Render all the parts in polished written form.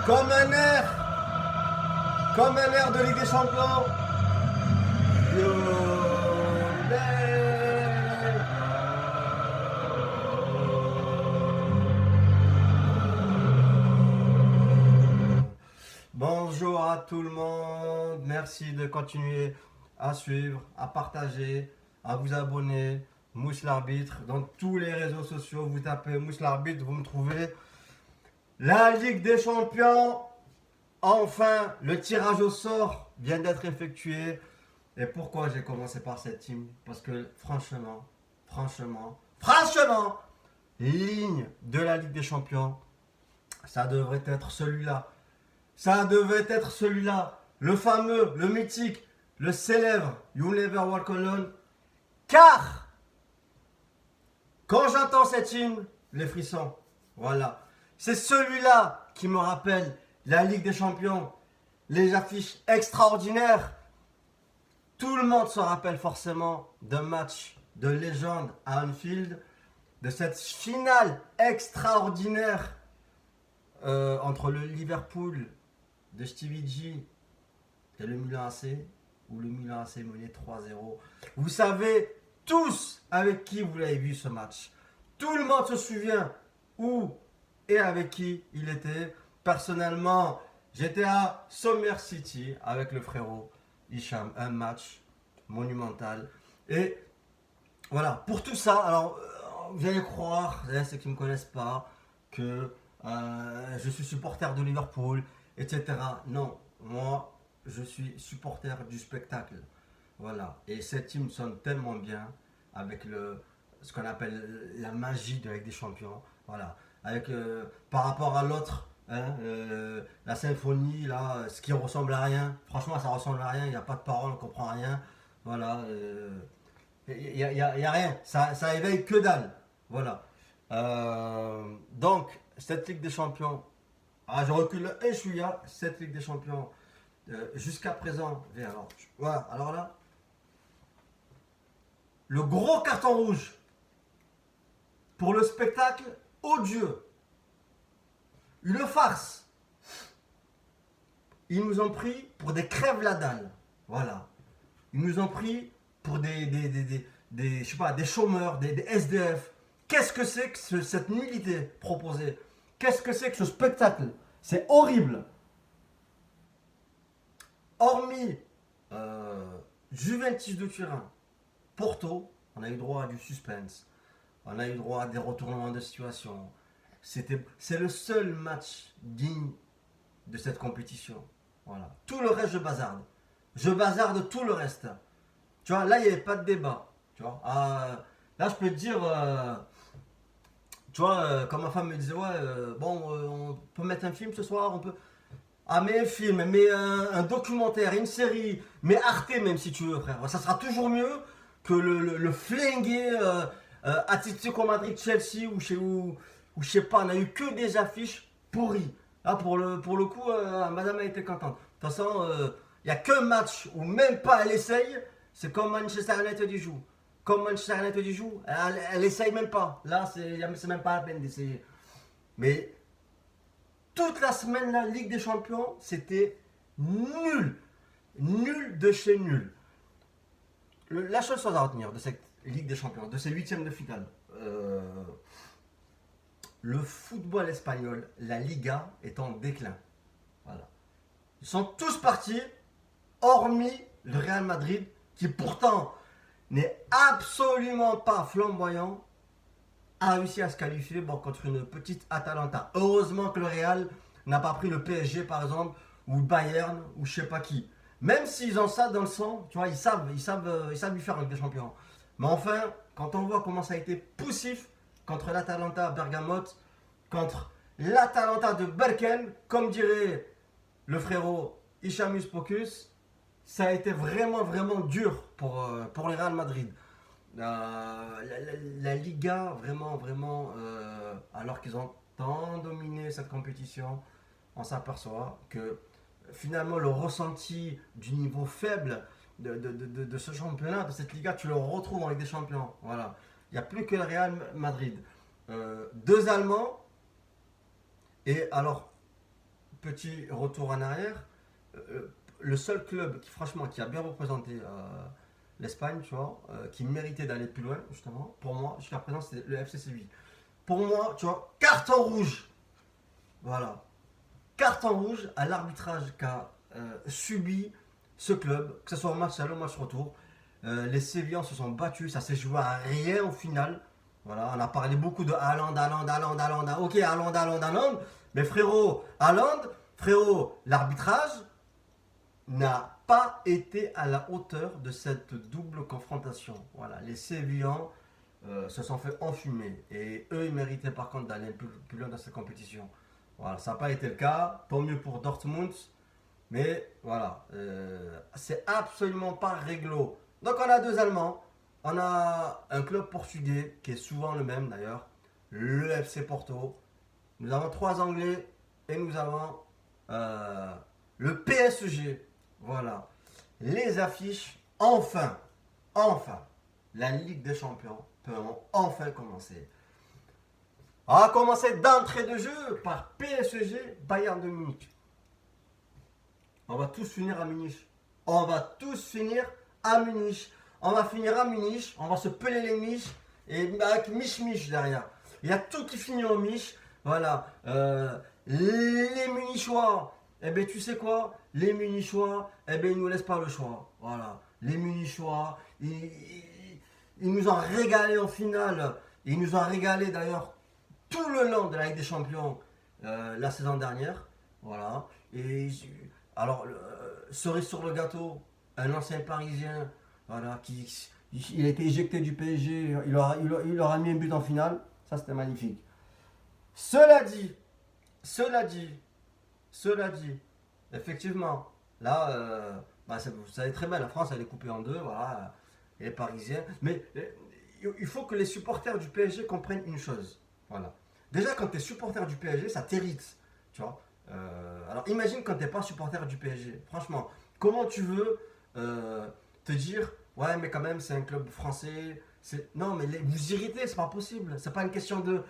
Comme un air, comme un air de Ligue des Champions. Bonjour à tout le monde, merci de continuer à suivre, à partager, à vous abonner. Mousse l'arbitre, dans tous les réseaux sociaux, vous tapez Mousse l'arbitre, vous me trouvez. La Ligue des Champions, enfin, le tirage au sort vient d'être effectué. Et pourquoi j'ai commencé par cette team? Parce que franchement, ligne de la Ligue des Champions, ça devrait être celui-là. Ça devait être celui-là, le fameux, le mythique, le célèbre You Never Walk Alone. Car, quand j'entends cette hymne, les frissons, voilà. C'est celui-là qui me rappelle la Ligue des Champions, les affiches extraordinaires. Tout le monde se rappelle forcément d'un match de légende à Anfield, de cette finale extraordinaire entre le Liverpool de Stevie G et le Milan AC, où le Milan AC menait 3-0. Vous savez tous avec qui vous l'avez vu ce match. Tout le monde se souvient où et avec qui il était. Personnellement, j'étais à Summer City avec le frérot Hicham, un match monumental. Et voilà, pour tout ça, alors vous allez croire, ceux qui ne me connaissent pas, que je suis supporter de Liverpool, etc. Non, moi, je suis supporter du spectacle. Voilà. Et cette team sonne tellement bien avec ce qu'on appelle la magie de la Ligue des Champions. Voilà. Avec, par rapport à l'autre, hein, la symphonie, là, ce qui ressemble à rien. Franchement, ça ressemble à rien. Il n'y a pas de parole, on ne comprend rien. Voilà. Il n'y a rien. Ça éveille que dalle. Voilà. Donc, cette Ligue des Champions, je recule et je suis là, cette Ligue des Champions, jusqu'à présent, voilà, alors là, le gros carton rouge pour le spectacle odieux, une farce. Ils nous ont pris pour des crèves la dalle, voilà. Ils nous ont pris pour je sais pas, des chômeurs, des SDF. Qu'est-ce que c'est que cette nullité proposée? Qu'est-ce que c'est que ce spectacle? C'est horrible. Hormis Juventus de Turin, Porto, on a eu droit à du suspense. On a eu droit à des retournements de situation. C'est le seul match digne de cette compétition. Voilà. Tout le reste, je bazarde. Je bazarde tout le reste. Tu vois, là, il n'y avait pas de débat. Tu vois, là, je peux te dire, tu vois, comme ma femme me disait, ouais, on peut mettre un film ce soir, on peut. Ah, mais un film, mais un documentaire, une série, mais Arte même si tu veux, frère. Ça sera toujours mieux que le flingué Atlético Madrid-Chelsea ou je sais pas, on a eu que des affiches pourries. Là, pour le coup, madame a été contente. De toute façon, il n'y a qu'un match où même pas elle essaye, c'est comme Manchester United y joue. Comme Manchester United y joue, elle essaye même pas. Là, c'est même pas la peine d'essayer. Mais toute la semaine, la Ligue des Champions, c'était nul. Nul de chez nul. La seule chose à retenir de cette Ligue des Champions, de ces huitièmes de finale, le football espagnol, la Liga, est en déclin. Voilà. Ils sont tous partis, hormis le Real Madrid, qui pourtant n'est absolument pas flamboyant, a réussi à se qualifier contre une petite Atalanta. Heureusement que le Real n'a pas pris le PSG par exemple, ou le Bayern, ou je sais pas qui. Même s'ils ont ça dans le sang, tu vois, ils savent lui faire avec des champions. Mais enfin, quand on voit comment ça a été poussif contre l'Atalanta Bergamote, contre l'Atalanta de Berken, comme dirait le frérot Hichamus Pocus, ça a été vraiment, vraiment dur pour le Real Madrid. La Liga, vraiment, alors qu'ils ont tant dominé cette compétition, on s'aperçoit que finalement le ressenti du niveau faible de ce championnat, de cette Liga, tu le retrouves en Ligue des Champions. Voilà. Il n'y a plus que le Real Madrid. Deux Allemands. Et alors, petit retour en arrière. Le seul club qui, franchement, qui a bien représenté l'Espagne, tu vois, qui méritait d'aller plus loin, justement, pour moi, jusqu'à présent, c'était le FC Séville. Pour moi, tu vois, carton rouge. Voilà. Carton rouge à l'arbitrage qu'a subi ce club, que ce soit au match aller ou au match retour. Les Sévillans se sont battus, ça s'est joué à rien au final. Voilà, on a parlé beaucoup de Haaland, Haaland, Haaland, Haaland. Ok, Haaland, Haaland, Haaland. Mais frérot, Haaland, frérot, l'arbitrage n'a pas été à la hauteur de cette double confrontation. Voilà, les Sévillans se sont fait enfumer. Et eux, ils méritaient par contre d'aller plus loin dans cette compétition. Voilà, ça n'a pas été le cas. Tant mieux pour Dortmund. Mais voilà, c'est absolument pas réglo. Donc on a deux Allemands. On a un club portugais qui est souvent le même d'ailleurs. Le FC Porto. Nous avons trois Anglais et nous avons le PSG. Voilà. Les affiches, enfin, enfin, la Ligue des Champions peut enfin commencer. On va commencer d'entrée de jeu par PSG Bayern de Munich. On va tous finir à Munich. On va tous finir à Munich. On va finir à Munich, on va se peler les miches et avec Mich derrière. Il y a tout qui finit au Mich. Voilà. Les Munichois, eh bien tu sais quoi? Les Munichois, eh bien ils nous laissent pas le choix. Voilà. Les Munichois, ils nous ont régalé en finale. Ils nous ont régalé d'ailleurs tout le long de la Ligue des Champions la saison dernière. Voilà. Et alors, cerise sur le gâteau, un ancien Parisien, voilà, il a été éjecté du PSG, il aura mis un but en finale. Ça, c'était magnifique. Cela dit, cela dit, cela dit, effectivement, là, vous savez très bien, la France, elle est coupée en deux, voilà, et les Parisiens. Mais il faut que les supporters du PSG comprennent une chose. Voilà. Déjà, quand tu es supporter du PSG, ça t'irrite, tu vois. Alors, imagine quand tu n'es pas supporter du PSG. Franchement, comment tu veux te dire, ouais, mais quand même, c'est un club français. Non, mais vous irritez, c'est pas possible. C'est pas une question de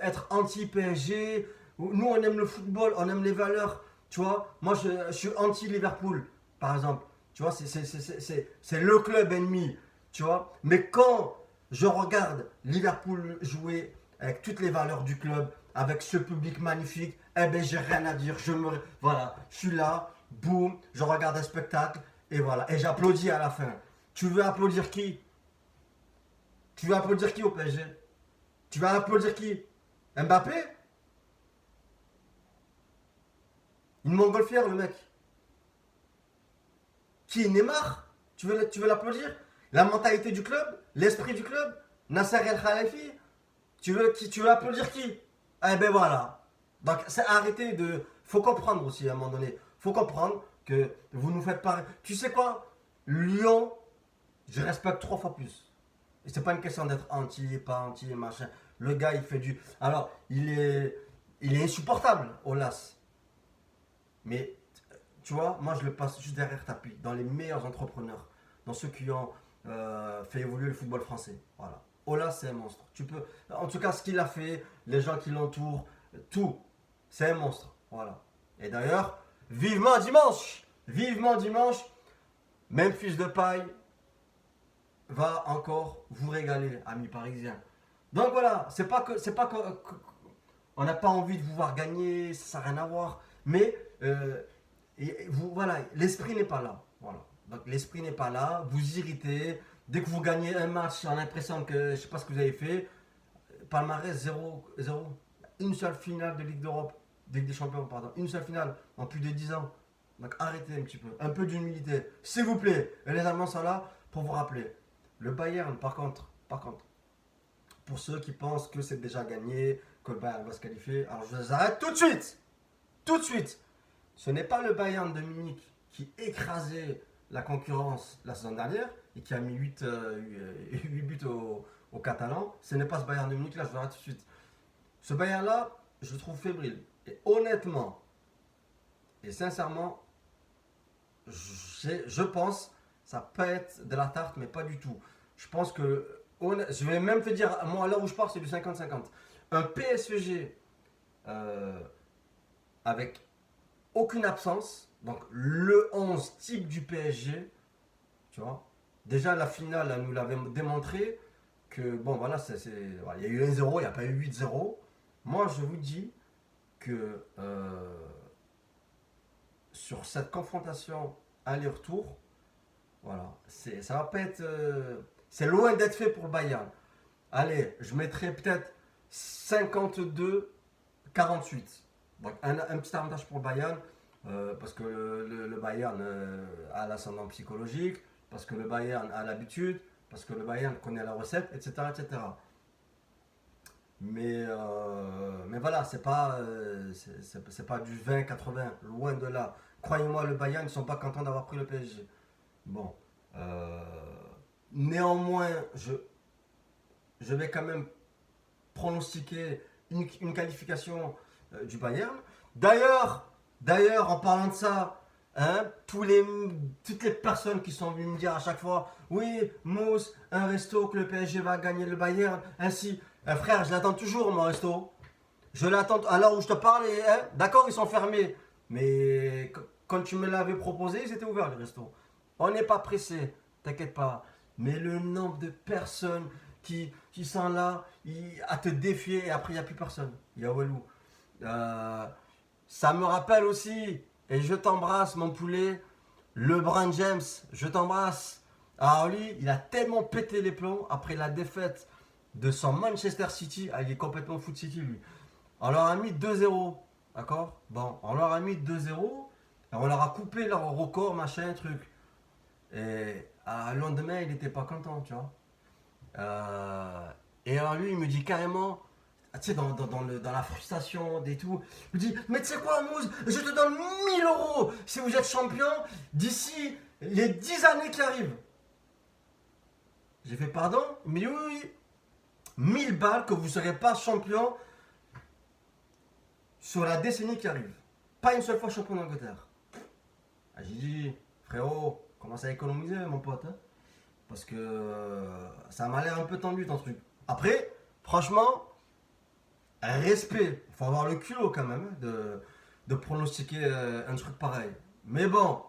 être anti-PSG. Nous, on aime le football, on aime les valeurs. Tu vois, moi, je suis anti-Liverpool, par exemple. Tu vois, c'est le club ennemi. Tu vois, mais quand je regarde Liverpool jouer avec toutes les valeurs du club, avec ce public magnifique, eh ben j'ai rien à dire. Voilà, je suis là, boum, je regarde un spectacle et voilà, et j'applaudis à la fin. Tu veux applaudir qui? Tu veux applaudir qui au PSG? Tu vas applaudir qui? Mbappé? Une montgolfière, le mec. Qui? Neymar? Tu veux l'applaudir? La mentalité du club? L'esprit du club? Nasser El Khelaïfi? Tu veux applaudir qui? Eh ben voilà. Donc c'est arrêter de. Faut comprendre aussi à un moment donné. Faut comprendre que vous nous faites pas. Tu sais quoi? Lyon, je respecte trois fois plus. Et c'est pas une question d'être anti, pas anti, machin. Le gars, il fait du. Alors, il est insupportable, Olas. Mais tu vois, moi je le passe juste derrière tapis. Dans les meilleurs entrepreneurs, dans ceux qui ont fait évoluer le football français. Voilà. Olas, c'est un monstre. En tout cas, ce qu'il a fait, les gens qui l'entourent, tout, c'est un monstre. Voilà. Et d'ailleurs, vivement dimanche. Vivement dimanche. Memphis Depay va encore vous régaler, amis parisiens. Donc voilà, on n'a pas envie de vous voir gagner, ça n'a rien à voir. Mais voilà, l'esprit n'est pas là. Voilà. Donc l'esprit n'est pas là, vous irritez. Dès que vous gagnez un match, on a l'impression que je ne sais pas ce que vous avez fait. Palmarès 0, 0. Une seule finale de Ligue d'Europe, de Ligue des Champions, pardon. Une seule finale en plus de 10 ans. Donc arrêtez un petit peu, un peu d'humilité, s'il vous plaît. Et les Allemands sont là pour vous rappeler. Le Bayern, par contre, pour ceux qui pensent que c'est déjà gagné, que le Bayern va se qualifier, alors je vous arrête tout de suite. Tout de suite. Ce n'est pas le Bayern de Munich qui écrasait la concurrence la saison dernière et qui a mis 8 buts aux Catalans. Ce n'est pas ce Bayern de Munich là, je vous arrête tout de suite. Ce Bayern là, je le trouve fébrile. Et honnêtement, et sincèrement, je pense, ça peut être de la tarte, mais pas du tout. Je pense que, je vais même te dire, moi, là où je pars, c'est du 50-50. Un PSG avec aucune absence. Donc le 11 type du PSG, tu vois. Déjà la finale, elle nous l'avait démontré que, bon voilà, voilà, il y a eu 1-0, il n'y a pas eu 8-0. Moi je vous dis que sur cette confrontation aller-retour, voilà, ça va pas être... c'est loin d'être fait pour le Bayern. Allez, je mettrais peut-être 52-48. Donc un petit avantage pour le Bayern, parce que le Bayern a l'ascendant psychologique, parce que le Bayern a l'habitude, parce que le Bayern connaît la recette, etc. etc. Mais voilà, c'est pas du 20-80, loin de là. Croyez-moi, le Bayern, ils ne sont pas contents d'avoir pris le PSG. Bon. euh, Néanmoins, je vais quand même pronostiquer une qualification du Bayern. D'ailleurs, en parlant de ça, hein, toutes les personnes qui sont venues me dire à chaque fois, oui, Mousse, un resto que le PSG va gagner le Bayern, ainsi, frère, je l'attends toujours, mon resto. Je l'attends à l'heure où je te parle, hein, d'accord, ils sont fermés, mais quand tu me l'avais proposé, ils étaient ouverts, les restos. On n'est pas pressé, t'inquiète pas. Mais le nombre de personnes qui sont là à te défier et après il n'y a plus personne. Il y a Walou. Euh, Ça me rappelle aussi, et je t'embrasse mon poulet, LeBron James, je t'embrasse. Alors lui, il a tellement pété les plombs après la défaite de son Manchester City. Ah, il est complètement foot City lui. On leur a mis 2-0. D'accord. Bon, on leur a mis 2-0. On leur a coupé leur record, machin, truc. Et le lendemain, il n'était pas content, tu vois. Euh, et alors lui, il me dit carrément, tu sais, dans la frustration des tout, il me dit, mais tu sais quoi, Mousse, je te donne 1 000 € si vous êtes champion d'ici les 10 années qui arrivent. J'ai fait pardon, mais oui, oui, 1000 balles que vous ne serez pas champion sur la décennie qui arrive. Pas une seule fois champion d'Angleterre. Ah, j'ai dit, frérot, commence à économiser, mon pote. Hein, parce que ça m'a l'air un peu tendu ton truc. Après, franchement, respect. Il faut avoir le culot quand même de pronostiquer un truc pareil. Mais bon,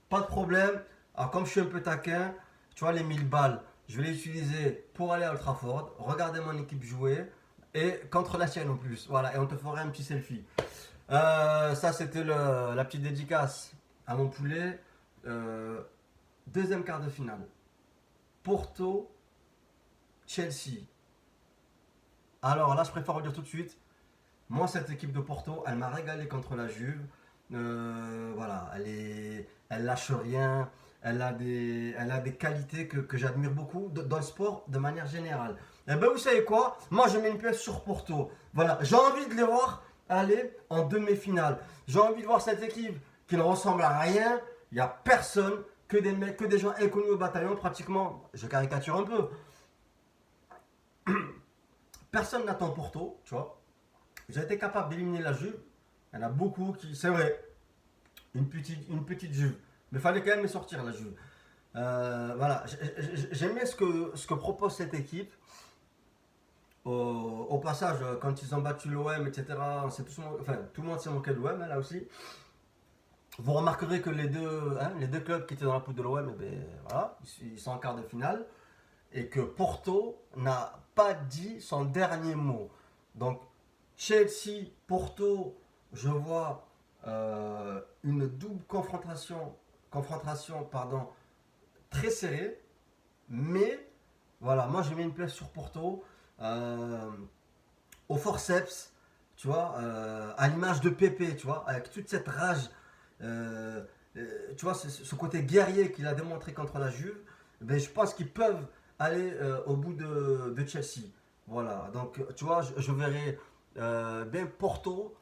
pas de problème. Alors, comme je suis un peu taquin, tu vois, les 1000 balles, je vais les utiliser pour aller à Old Trafford, regarder mon équipe jouer et contre la sienne en plus. Voilà, et on te fera un petit selfie. Ça, c'était la petite dédicace à mon poulet. Deuxième quart de finale. Porto, Chelsea. Alors là, je préfère vous dire tout de suite, moi, cette équipe de Porto, elle m'a régalé contre la Juve. Voilà, elle lâche rien. Elle a des qualités que j'admire beaucoup dans le sport de manière générale. Et ben, vous savez quoi? Moi, je mets une pièce sur Porto. Voilà, j'ai envie de les voir aller en demi-finale. J'ai envie de voir cette équipe qui ne ressemble à rien. Il n'y a personne, que des mecs, que des gens inconnus au bataillon, pratiquement. Je caricature un peu. Personne n'attend Porto, tu vois. J'ai été capable d'éliminer la Juve. Il y en a beaucoup qui. C'est vrai, une petite Juve. Mais il fallait quand même les sortir, la Juve. Voilà, j'aimais ce que propose cette équipe. Au passage, quand ils ont battu l'OM, etc., enfin, tout le monde s'est moqué de l'OM, hein, là aussi. Vous remarquerez que les deux clubs qui étaient dans la poule de l'OM, eh ben, voilà, ils sont en quart de finale. Et que Porto n'a pas dit son dernier mot. Donc, Chelsea, Porto, je vois une double confrontation pardon, très serrée. Mais, voilà, moi j'ai mis une place sur Porto. Au forceps, tu vois, à l'image de Pépé, tu vois, avec toute cette rage, tu vois, ce côté guerrier qu'il a démontré contre la Juve, ben, je pense qu'ils peuvent aller au bout de Chelsea. Voilà, donc tu vois, je verrai bien Porto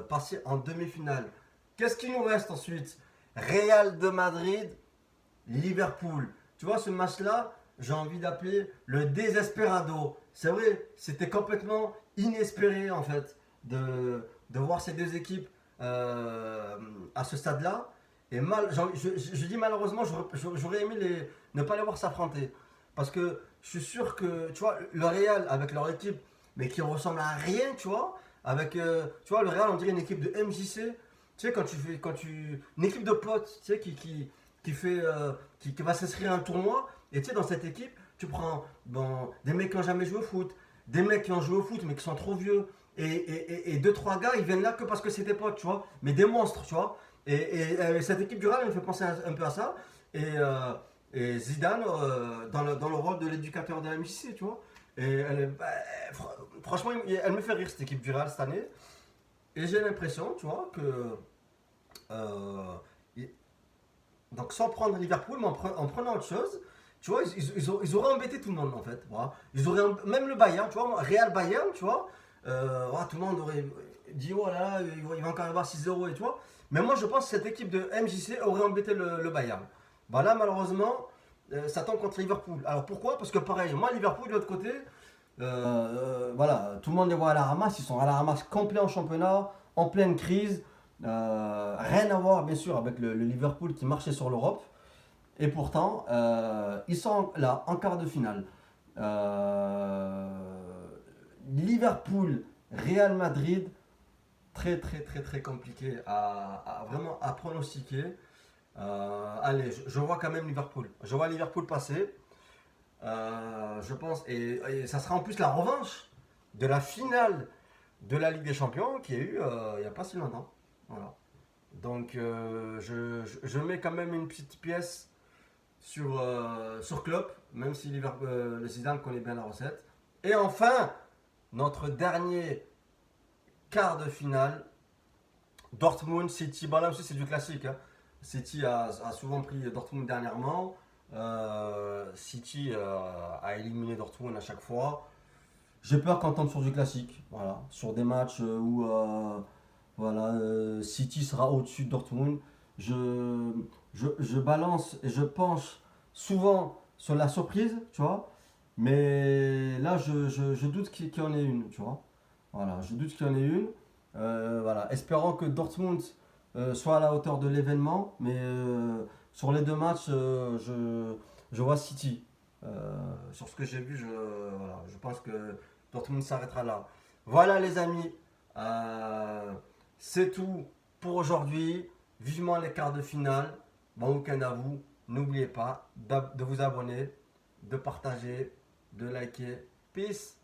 passer en demi-finale. Qu'est-ce qui nous reste ensuite? Real de Madrid, Liverpool. Tu vois, ce match-là, j'ai envie d'appeler le Desesperado. C'est vrai, c'était complètement inespéré en fait de voir ces deux équipes à ce stade-là. Et je dis malheureusement, j'aurais aimé ne pas les voir s'affronter. Parce que je suis sûr que, tu vois, le Real avec leur équipe, mais qui ressemble à rien, tu vois, avec, tu vois, le Real, on dirait une équipe de MJC, Tu sais, une équipe de potes, tu sais, qui va s'inscrire à un tournoi, et tu sais, dans cette équipe, tu prends bon, des mecs qui n'ont jamais joué au foot, des mecs qui ont joué au foot, mais qui sont trop vieux, et deux, trois gars, ils viennent là que parce que c'est des potes, tu vois, mais des monstres, tu vois. Cette équipe du Real, elle me fait penser un peu à ça, et, euh, et Zidane, dans le rôle de l'éducateur de la MJC, tu vois. Franchement, elle me fait rire, cette équipe du Real cette année. Et j'ai l'impression, tu vois, que euh, donc sans prendre Liverpool, mais en prenant autre chose, tu vois, ils auraient embêté tout le monde en fait. Voilà. Même le Bayern, tu vois, Real Bayern, tu vois, voilà, tout le monde aurait dit, oh là là, il va encore y avoir 6-0 et tu vois. Mais moi je pense que cette équipe de MJC aurait embêté le Bayern. Voilà, malheureusement, ça tombe contre Liverpool. Alors pourquoi? Parce que pareil, moi Liverpool de l'autre côté, voilà, tout le monde les voit à la ramasse, ils sont à la ramasse complet en championnat, en pleine crise. Rien à voir bien sûr avec le Liverpool qui marchait sur l'Europe. Et pourtant, ils sont là en quart de finale. Euh, Liverpool, Real Madrid, très très très très compliqué vraiment à pronostiquer. Allez, je vois quand même Liverpool. Je vois Liverpool passer. Je pense, et ça sera en plus la revanche de la finale de la Ligue des Champions qui a eu il n'y a pas si longtemps. Voilà. Donc je mets quand même une petite pièce sur Klopp, même si le Zidane connaît bien la recette. Et enfin, notre dernier quart de finale, Dortmund City. Bon là aussi c'est du classique, hein. City a souvent pris Dortmund dernièrement. City a éliminé Dortmund à chaque fois. J'ai peur qu'on tombe sur du classique, voilà, sur des matchs où voilà, City sera au-dessus de Dortmund. Je, je balance et je penche souvent sur la surprise, tu vois, mais là je doute qu'il y en ait une, tu vois. Voilà, je doute qu'il y en ait une. Voilà, espérant que Dortmund soit à la hauteur de l'événement, mais sur les deux matchs, je vois City. Sur ce que j'ai vu, voilà, je pense que Dortmund s'arrêtera là. Voilà les amis, euh, c'est tout pour aujourd'hui. Vivement les quarts de finale. Bon week-end à vous. N'oubliez pas de vous abonner, de partager, de liker. Peace.